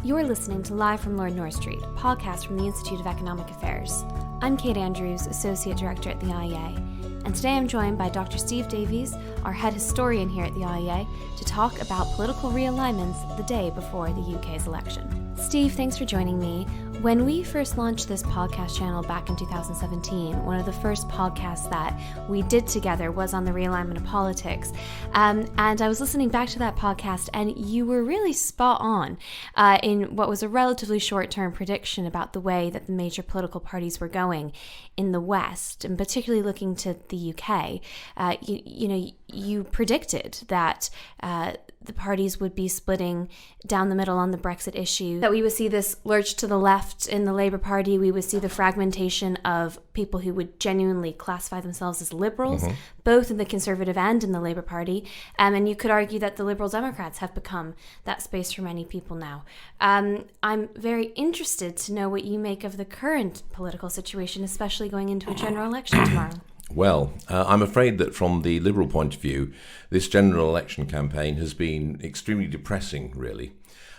You're listening to Live from Lord North Street, a podcast from the Institute of Economic Affairs. I'm Kate Andrews, Associate Director at the IEA, and today I'm joined by Dr. Steve Davies, our head historian here at the IEA, to talk about political realignments the day before the UK's election. Steve, thanks for joining me. When we first launched this podcast channel back in 2017, one of the first podcasts that we did together was on the realignment of politics. And I was listening back to that podcast, and you were really spot on in what was a relatively short-term prediction about the way that the major political parties were going in the West, and particularly looking to the UK. You predicted that the parties would be splitting down the middle on the Brexit issue, that we would see this lurch to the left in the Labour Party, we would see the fragmentation of people who would genuinely classify themselves as liberals, both in the Conservative and in the Labour Party. And you could argue that the Liberal Democrats have become that space for many people now. I'm very interested to know what you make of the current political situation, especially going into a general election tomorrow. Well, I'm afraid that from the Liberal point of view, this general election campaign has been extremely depressing, really.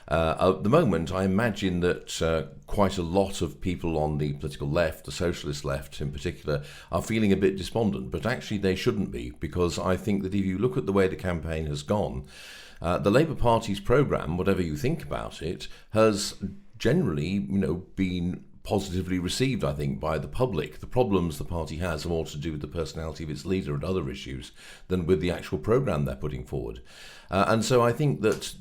At the moment, I imagine that quite a lot of people on the political left, the socialist left in particular, are feeling a bit despondent, but actually they shouldn't be, because I think that if you look at the way the campaign has gone, the Labour Party's programme, whatever you think about it, has generally, been positively received, I think, by the public. The problems the party has are more to do with the personality of its leader and other issues than with the actual programme they're putting forward. And so I think that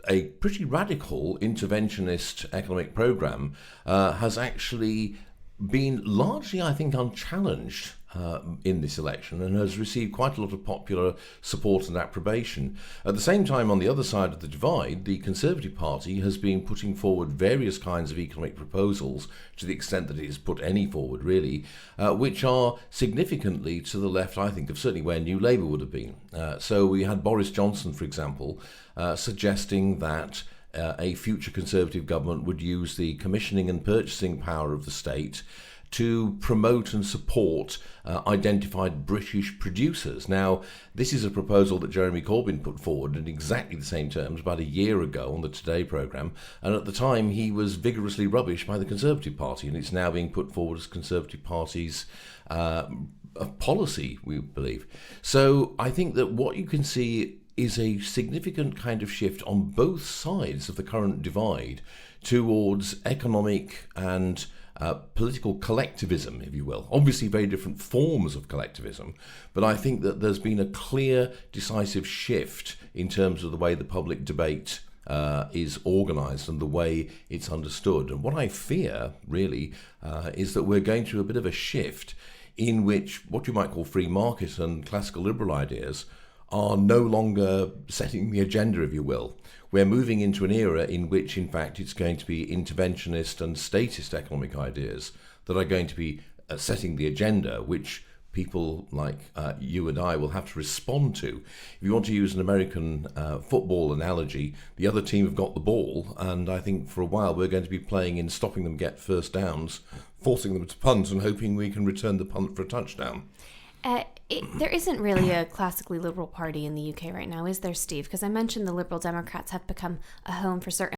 a pretty radical interventionist economic programme has actually been largely, I think, unchallenged in this election, and has received quite a lot of popular support and approbation. At the same time, on the other side of the divide, the Conservative Party has been putting forward various kinds of economic proposals, to the extent that it has put any forward, really, which are significantly to the left, I think, of certainly where New Labour would have been. So we had Boris Johnson, for example, suggesting that a future Conservative government would use the commissioning and purchasing power of the state to promote and support identified British producers. Now, this is a proposal that Jeremy Corbyn put forward in exactly the same terms about a year ago on the Today programme, and at the time he was vigorously rubbished by the Conservative Party, and it's now being put forward as Conservative Party's policy, we believe. So I think that what you can see is a significant kind of shift on both sides of the current divide towards economic and political collectivism, if you will. Obviously very different forms of collectivism, but I think that there's been a clear, decisive shift in terms of the way the public debate is organised and the way it's understood. And what I fear, really, is that we're going through a bit of a shift in which what you might call free market and classical liberal ideas are no longer setting the agenda, if you will. We're moving into an era in which, in fact, it's going to be interventionist and statist economic ideas that are going to be setting the agenda, which people like you and I will have to respond to. If you want to use an American football analogy, the other team have got the ball, and I think for a while we're going to be playing in stopping them get first downs, forcing them to punt and hoping we can return the punt for a touchdown. There isn't really a classically liberal party in the UK right now, is there, Steve? Because I mentioned the Liberal Democrats have become a home for certain